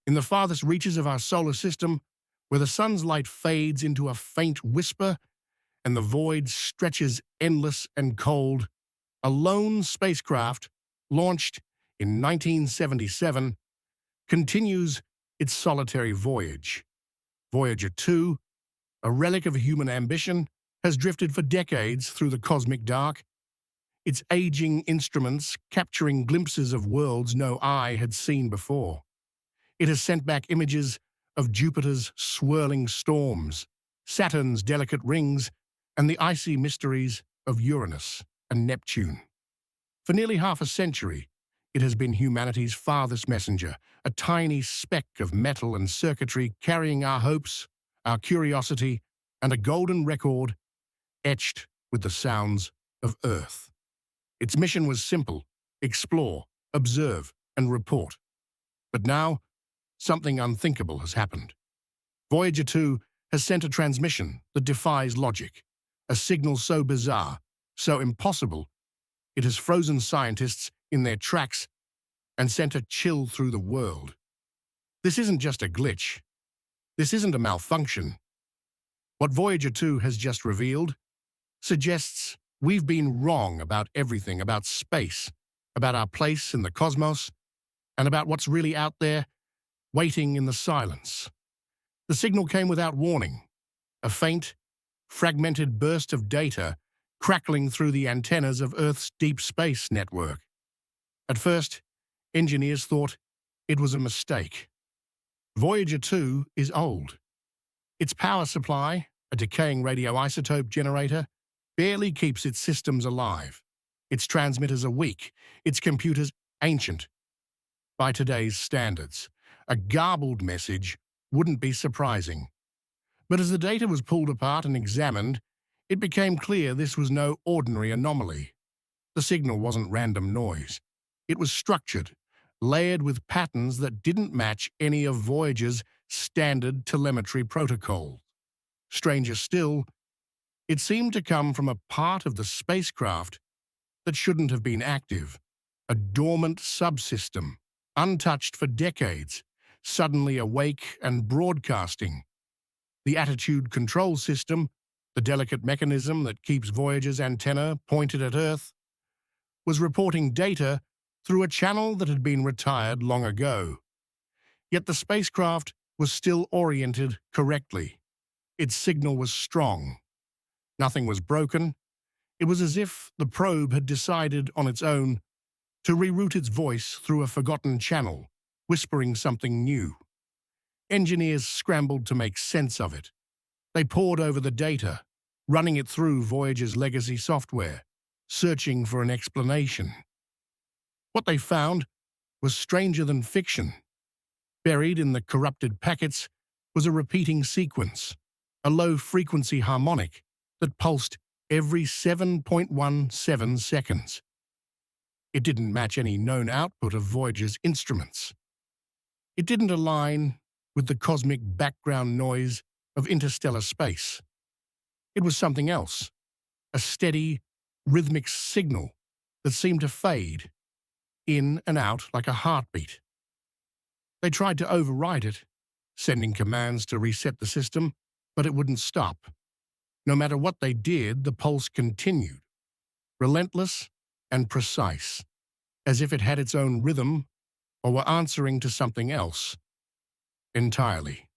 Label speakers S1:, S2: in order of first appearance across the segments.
S1: In the farthest reaches of our solar system, where the sun's light fades into a faint whisper and the void stretches endless and cold, a lone spacecraft, launched in 1977, continues its solitary voyage. Voyager 2, a relic of human ambition, has drifted for decades through the cosmic dark, its aging instruments capturing glimpses of worlds no eye had seen before. It has sent back images of Jupiter's swirling storms, Saturn's delicate rings, and the icy mysteries of Uranus and Neptune. For nearly half a century, it has been humanity's farthest messenger, a tiny speck of metal and circuitry carrying our hopes, our curiosity, and a golden record etched with the sounds of Earth. Its mission was simple: explore, observe, and report. But now, something unthinkable has happened. Voyager 2 has sent a transmission that defies logic, a signal so bizarre, so impossible, it has frozen scientists in their tracks and sent a chill through the world. This isn't just a glitch. This isn't a malfunction. What Voyager 2 has just revealed suggests we've been wrong about everything, about space, about our place in the cosmos, and about what's really out there, waiting in the silence. The signal came without warning, a faint, fragmented burst of data crackling through the antennas of Earth's deep space network. At first, engineers thought it was a mistake. Voyager 2 is old. Its power supply, a decaying radioisotope generator, barely keeps its systems alive. Its transmitters are weak, its computers ancient. By today's standards, a garbled message wouldn't be surprising. But as the data was pulled apart and examined, it became clear this was no ordinary anomaly. The signal wasn't random noise. It was structured, layered with patterns that didn't match any of Voyager's standard telemetry protocols. Stranger still, it seemed to come from a part of the spacecraft that shouldn't have been active, a dormant subsystem, untouched for decades, suddenly awake and broadcasting. The attitude control system, the delicate mechanism that keeps Voyager's antenna pointed at Earth, was reporting data through a channel that had been retired long ago. Yet the spacecraft was still oriented correctly. Its signal was strong. Nothing was broken. It was as if the probe had decided on its own to reroute its voice through a forgotten channel, whispering something new. Engineers scrambled to make sense of it. They pored over the data, running it through Voyager's legacy software, searching for an explanation. What they found was stranger than fiction. Buried in the corrupted packets was a repeating sequence, a low-frequency harmonic that pulsed every 7.17 seconds. It didn't match any known output of Voyager's instruments. It didn't align with the cosmic background noise of interstellar space. It was something else, a steady, rhythmic signal that seemed to fade, in and out like a heartbeat. They tried to override it, sending commands to reset the system, but it wouldn't stop. No matter what they did, the pulse continued, relentless and precise, as if it had its own rhythm or were answering to something else entirely.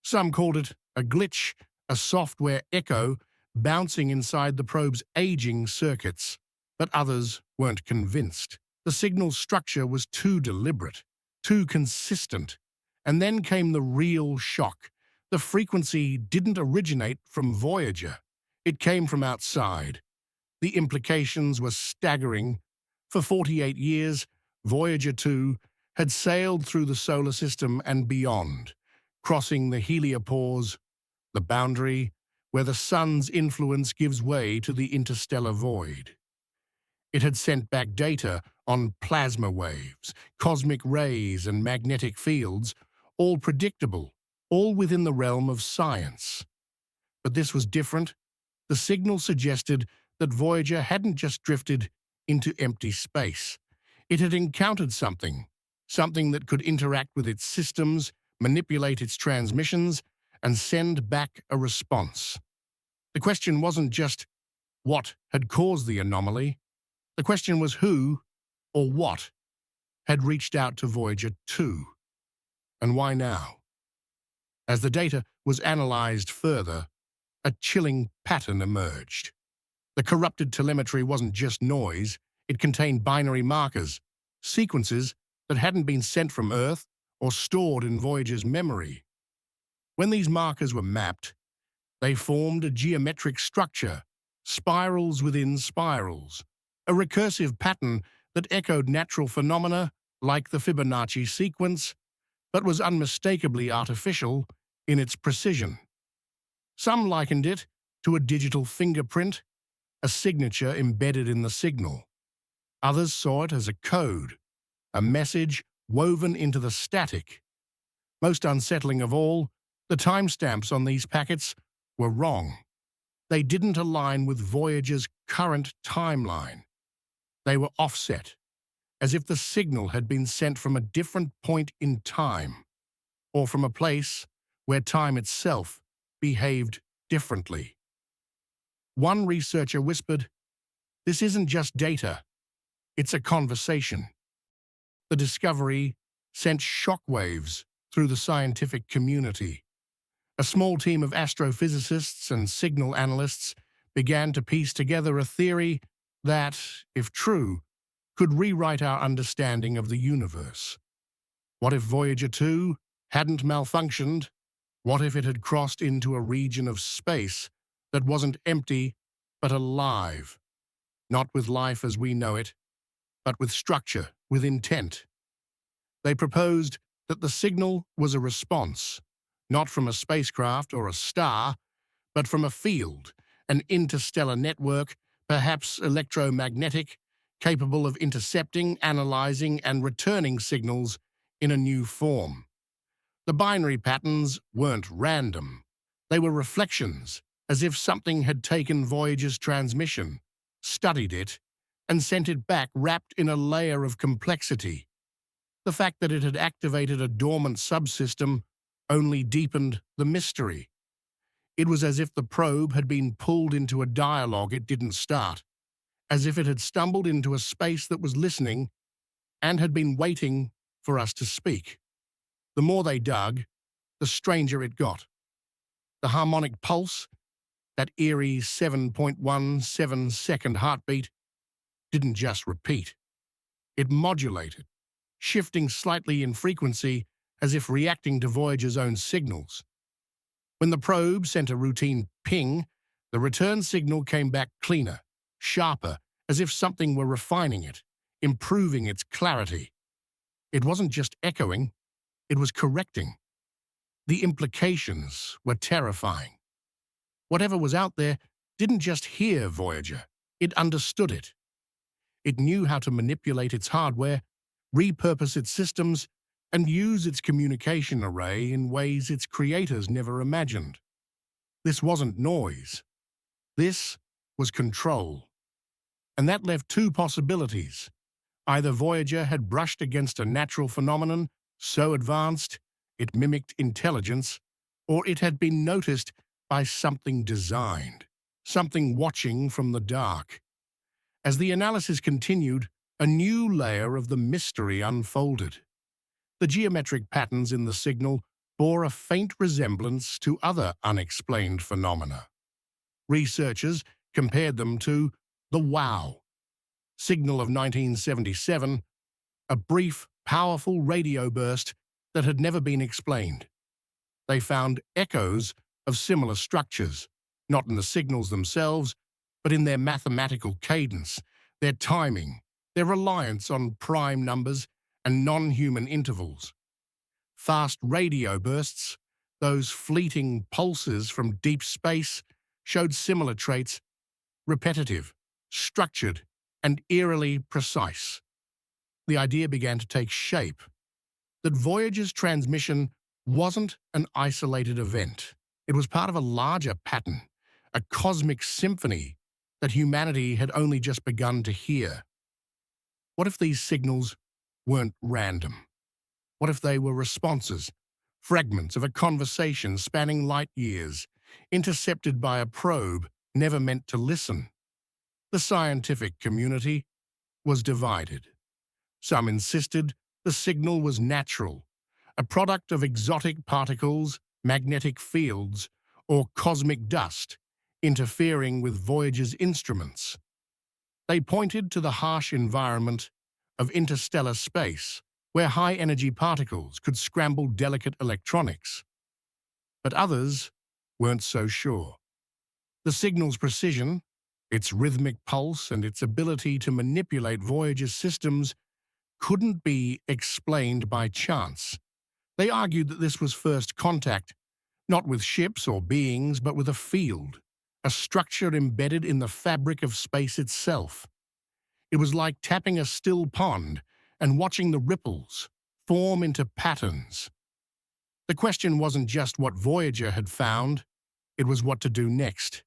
S1: Some called it a glitch, a software echo bouncing inside the probe's aging circuits, but others weren't convinced. The signal's structure was too deliberate, too consistent, and then came the real shock. The frequency didn't originate from Voyager. It came from outside. The implications were staggering. For 48 years, Voyager 2 had sailed through the solar system and beyond, crossing the heliopause, the boundary where the sun's influence gives way to the interstellar void. It had sent back data on plasma waves, cosmic rays, and magnetic fields, all predictable, all within the realm of science. But this was different. The signal suggested that Voyager hadn't just drifted into empty space. It had encountered something something that could interact with its systems, manipulate its transmissions, and send back a response. The question wasn't just what had caused the anomaly. The question was who, or what, had reached out to Voyager 2, and why now? As the data was analyzed further, a chilling pattern emerged. The corrupted telemetry wasn't just noise, it contained binary markers, sequences that hadn't been sent from Earth or stored in Voyager's memory. When these markers were mapped, they formed a geometric structure, spirals within spirals, a recursive pattern that echoed natural phenomena like the Fibonacci sequence, but was unmistakably artificial in its precision. Some likened it to a digital fingerprint, a signature embedded in the signal. Others saw it as a code, a message woven into the static. Most unsettling of all, the timestamps on these packets were wrong. They didn't align with Voyager's current timeline. They were offset, as if the signal had been sent from a different point in time, or from a place where time itself behaved differently. One researcher whispered, "This isn't just data, it's a conversation." The discovery sent shockwaves through the scientific community. A small team of astrophysicists and signal analysts began to piece together a theory that, if true, could rewrite our understanding of the universe. What if Voyager 2 hadn't malfunctioned? What if it had crossed into a region of space that wasn't empty but alive? Not with life as we know it, but with structure, with intent. They proposed that the signal was a response, not from a spacecraft or a star, but from a field, an interstellar network, perhaps electromagnetic, capable of intercepting, analyzing, and returning signals in a new form. The binary patterns weren't random. They were reflections, as if something had taken Voyager's transmission, studied it, and sent it back wrapped in a layer of complexity. The fact that it had activated a dormant subsystem only deepened the mystery. It was as if the probe had been pulled into a dialogue it didn't start, as if it had stumbled into a space that was listening and had been waiting for us to speak. The more they dug, the stranger it got. The harmonic pulse, that eerie 7.17-second heartbeat, didn't just repeat. It modulated, shifting slightly in frequency as if reacting to Voyager's own signals. When the probe sent a routine ping, the return signal came back cleaner, sharper, as if something were refining it, improving its clarity. It wasn't just echoing, it was correcting. The implications were terrifying. Whatever was out there didn't just hear Voyager, it understood it. It knew how to manipulate its hardware, repurpose its systems, and use its communication array in ways its creators never imagined. This wasn't noise. This was control. And that left two possibilities. Either Voyager had brushed against a natural phenomenon so advanced it mimicked intelligence, or it had been noticed by something designed, something watching from the dark. As the analysis continued, a new layer of the mystery unfolded. The geometric patterns in the signal bore a faint resemblance to other unexplained phenomena. Researchers compared them to the WOW signal of 1977, a brief, powerful radio burst that had never been explained. They found echoes of similar structures, not in the signals themselves, but in their mathematical cadence, their timing, their reliance on prime numbers and non-human intervals. Fast radio bursts, those fleeting pulses from deep space, showed similar traits: repetitive, structured, and eerily precise. The idea began to take shape, that Voyager's transmission wasn't an isolated event. It was part of a larger pattern, a cosmic symphony that humanity had only just begun to hear. What if these signals weren't random? What if they were responses, fragments of a conversation spanning light years, intercepted by a probe never meant to listen? The scientific community was divided. Some insisted the signal was natural, a product of exotic particles, magnetic fields, or cosmic dust interfering with Voyager's instruments. They pointed to the harsh environment of interstellar space, where high-energy particles could scramble delicate electronics. But others weren't so sure. The signal's precision, its rhythmic pulse, and its ability to manipulate Voyager's systems couldn't be explained by chance. They argued that this was first contact, not with ships or beings, but with a field, a structure embedded in the fabric of space itself. It was like tapping a still pond and watching the ripples form into patterns. The question wasn't just what Voyager had found, it was what to do next.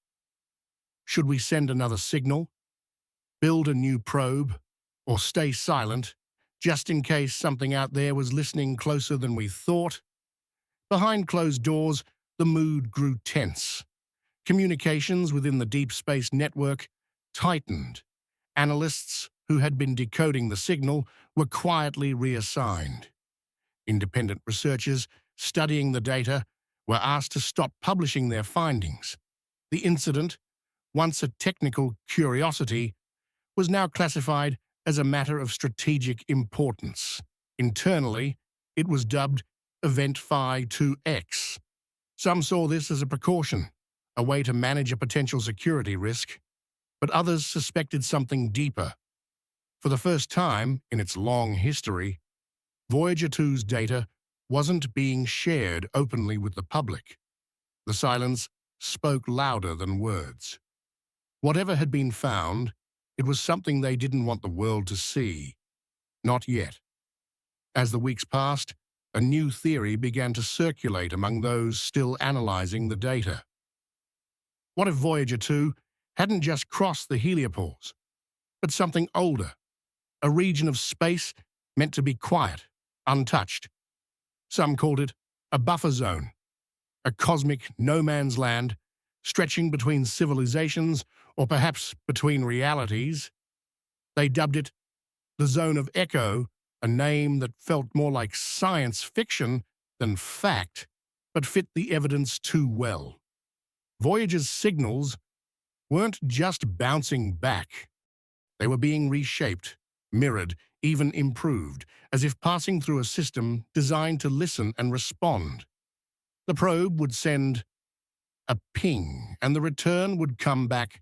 S1: Should we send another signal, build a new probe, or stay silent, just in case something out there was listening closer than we thought? Behind closed doors, the mood grew tense. Communications within the Deep Space Network tightened. Analysts who had been decoding the signal were quietly reassigned. Independent researchers studying the data were asked to stop publishing their findings. The incident, once a technical curiosity, was now classified as a matter of strategic importance. Internally, it was dubbed Event Phi 2’s. Some saw this as a precaution, a way to manage a potential security risk, but others suspected something deeper. For the first time in its long history, Voyager 2's data wasn't being shared openly with the public. The silence spoke louder than words. Whatever had been found, it was something they didn't want the world to see. Not yet. As the weeks passed, a new theory began to circulate among those still analyzing the data. What if Voyager 2 hadn't just crossed the heliopause, but something older, a region of space meant to be quiet, untouched? Some called it a buffer zone, a cosmic no-man's land stretching between civilizations or perhaps between realities. They dubbed it the Zone of Echo, a name that felt more like science fiction than fact, but fit the evidence too well. Voyager's signals weren't just bouncing back. They were being reshaped, mirrored, even improved, as if passing through a system designed to listen and respond. The probe would send a ping, and the return would come back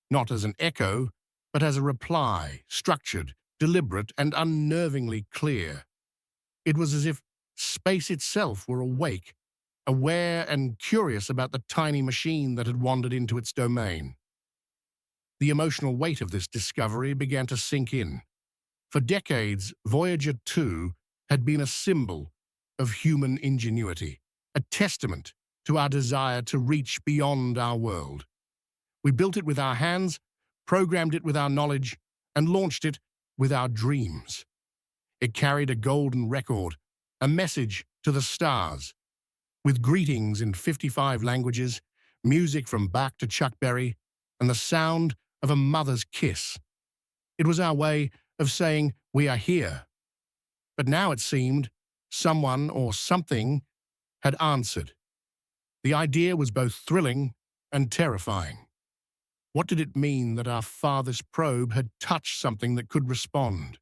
S1: not as an echo, but as a reply, structured, deliberate, and unnervingly clear. It was as if space itself were awake, aware and curious about the tiny machine that had wandered into its domain. The emotional weight of this discovery began to sink in. For decades, Voyager 2 had been a symbol of human ingenuity, a testament to our desire to reach beyond our world. We built it with our hands, programmed it with our knowledge, and launched it with our dreams. It carried a golden record, a message to the stars, with greetings in 55 languages, music from Bach to Chuck Berry, and the sound of a mother's kiss. It was our way of saying, "We are here." But now it seemed someone or something had answered. The idea was both thrilling and terrifying. What did it mean that our farthest probe had touched something that could respond?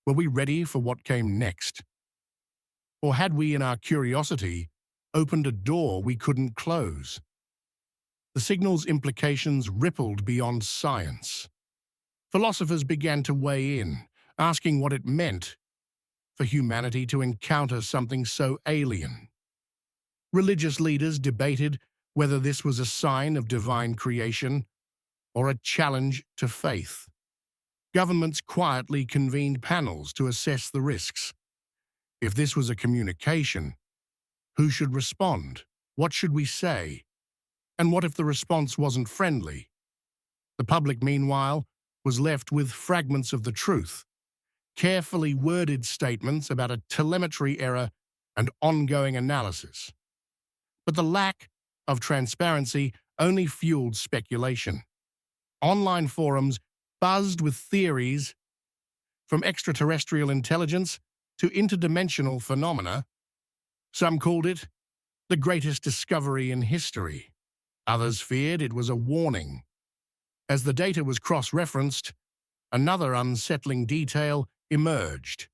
S1: Were we ready for what came next? Or had we, in our curiosity, opened a door we couldn't close? The signal's implications rippled beyond science. Philosophers began to weigh in, asking what it meant for humanity to encounter something so alien. Religious leaders debated whether this was a sign of divine creation or a challenge to faith. Governments quietly convened panels to assess the risks. If this was a communication, who should respond? What should we say? And what if the response wasn't friendly? The public, meanwhile, was left with fragments of the truth, carefully worded statements about a telemetry error and ongoing analysis. But the lack of transparency only fueled speculation. Online forums buzzed with theories from extraterrestrial intelligence to interdimensional phenomena. Some called it the greatest discovery in history. Others feared it was a warning. As the data was cross-referenced, another unsettling detail emerged.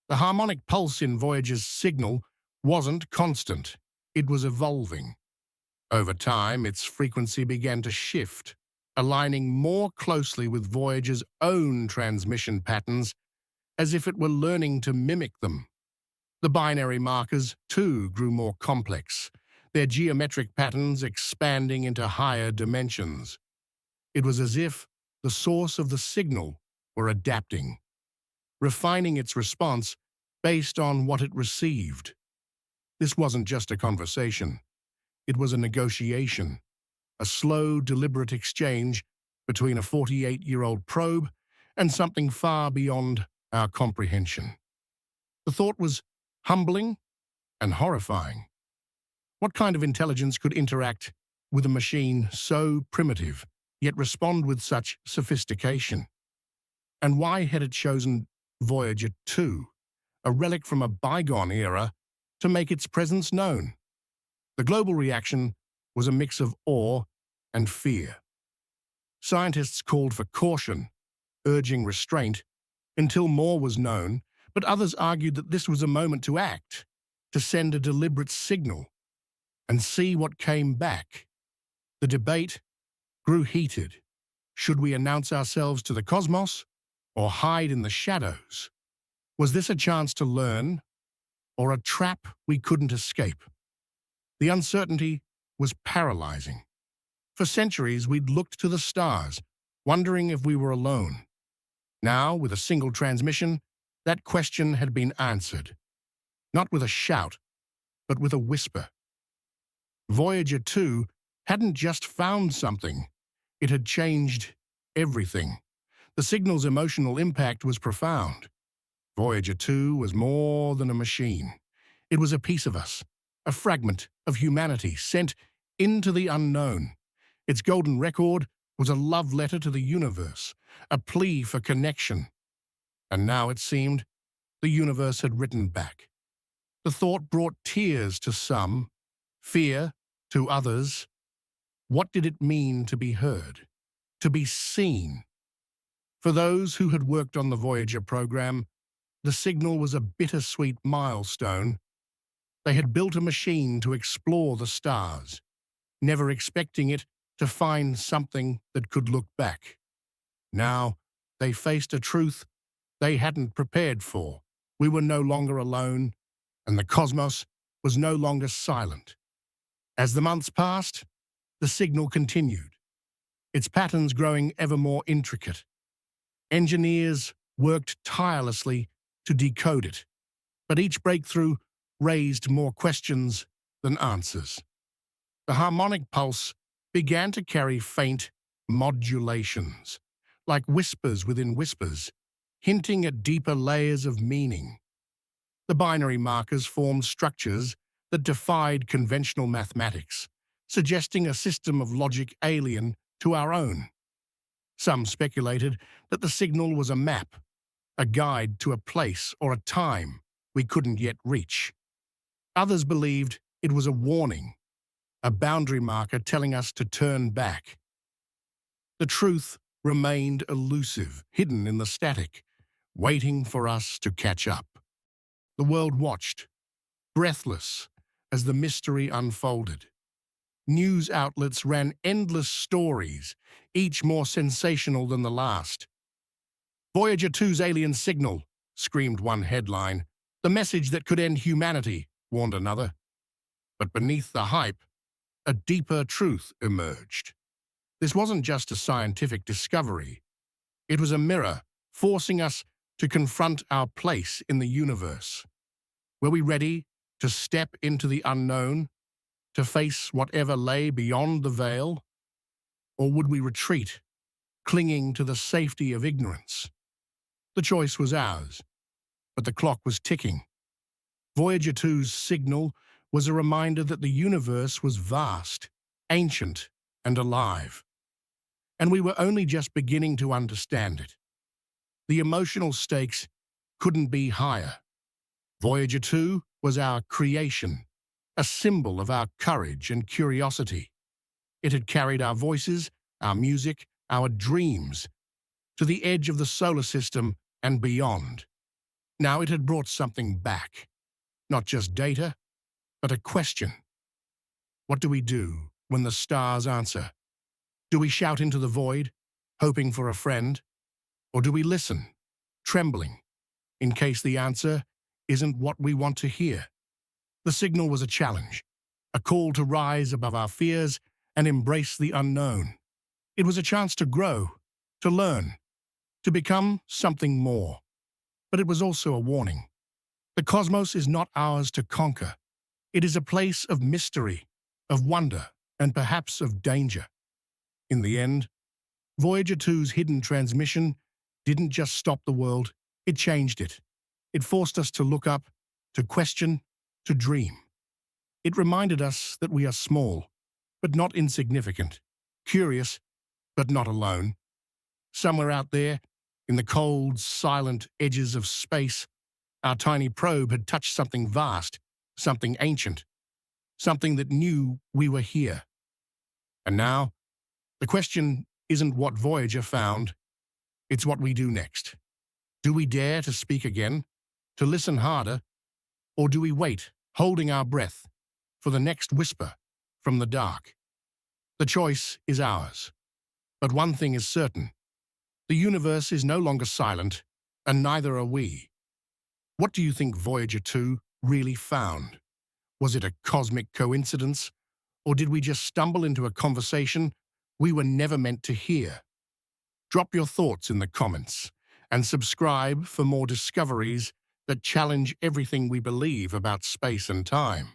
S1: The harmonic pulse in Voyager's signal wasn't constant. It was evolving. Over time, its frequency began to shift, aligning more closely with Voyager's own transmission patterns, as if it were learning to mimic them. The binary markers, too, grew more complex, their geometric patterns expanding into higher dimensions. It was as if the source of the signal were adapting, refining its response based on what it received. This wasn't just a conversation. It was a negotiation, a slow, deliberate exchange between a 48-year-old probe and something far beyond our comprehension. The thought was humbling and horrifying. What kind of intelligence could interact with a machine so primitive, yet respond with such sophistication? And why had it chosen Voyager 2, a relic from a bygone era, to make its presence known? The global reaction was a mix of awe and fear. Scientists called for caution, urging restraint until more was known, but others argued that this was a moment to act, to send a deliberate signal, and see what came back. The debate grew heated. Should we announce ourselves to the cosmos or hide in the shadows? Was this a chance to learn or a trap we couldn't escape? The uncertainty was paralyzing. For centuries, we'd looked to the stars, wondering if we were alone. Now, with a single transmission, that question had been answered. Not with a shout, but with a whisper. Voyager 2 hadn't just found something. It had changed everything. The signal's emotional impact was profound. Voyager 2 was more than a machine. It was a piece of us, a fragment of humanity sent into the unknown. Its golden record was a love letter to the universe, a plea for connection. And now it seemed the universe had written back. The thought brought tears to some, fear to others. What did it mean to be heard, to be seen? For those who had worked on the Voyager program, the signal was a bittersweet milestone. They had built a machine to explore the stars, never expecting it to find something that could look back. Now, they faced a truth they hadn't prepared for. We were no longer alone, and the cosmos was no longer silent. As the months passed, the signal continued, its patterns growing ever more intricate. Engineers worked tirelessly to decode it, but each breakthrough raised more questions than answers. The harmonic pulse began to carry faint modulations, like whispers within whispers, hinting at deeper layers of meaning. The binary markers formed structures that defied conventional mathematics, suggesting a system of logic alien to our own. Some speculated that the signal was a map, a guide to a place or a time we couldn't yet reach. Others believed it was a warning, a boundary marker telling us to turn back. The truth remained elusive, hidden in the static, waiting for us to catch up. The world watched, breathless, as the mystery unfolded. News outlets ran endless stories, each more sensational than the last. "Voyager 2's alien signal," screamed one headline. "The message that could end humanity," warned another. But beneath the hype, a deeper truth emerged. This wasn't just a scientific discovery. It was a mirror, forcing us to confront our place in the universe. Were we ready to step into the unknown, to face whatever lay beyond the veil? Or would we retreat, clinging to the safety of ignorance? The choice was ours, but the clock was ticking. Voyager 2's signal was a reminder that the universe was vast, ancient, and alive, and we were only just beginning to understand it. The emotional stakes couldn't be higher. Voyager 2 was our creation, a symbol of our courage and curiosity. It had carried our voices, our music, our dreams to the edge of the solar system and beyond. Now it had brought something back, not just data, but a question. What do we do when the stars answer? Do we shout into the void, hoping for a friend? Or do we listen, trembling, in case the answer isn't what we want to hear? The signal was a challenge, a call to rise above our fears and embrace the unknown. It was a chance to grow, to learn, to become something more. But it was also a warning. The cosmos is not ours to conquer. It is a place of mystery, of wonder, and perhaps of danger. In the end, Voyager 2's hidden transmission didn't just stop the world, it changed it. It forced us to look up, to question, to dream. It reminded us that we are small, but not insignificant, curious, but not alone. Somewhere out there, in the cold, silent edges of space, our tiny probe had touched something vast, something ancient, something that knew we were here. And now, the question isn't what Voyager found, it's what we do next. Do we dare to speak again, to listen harder, or do we wait, holding our breath, for the next whisper from the dark? The choice is ours. But one thing is certain. The universe is no longer silent, and neither are we. What do you think Voyager 2 really found? Was it a cosmic coincidence, or did we just stumble into a conversation we were never meant to hear? Drop your thoughts in the comments, and subscribe for more discoveries that challenge everything we believe about space and time.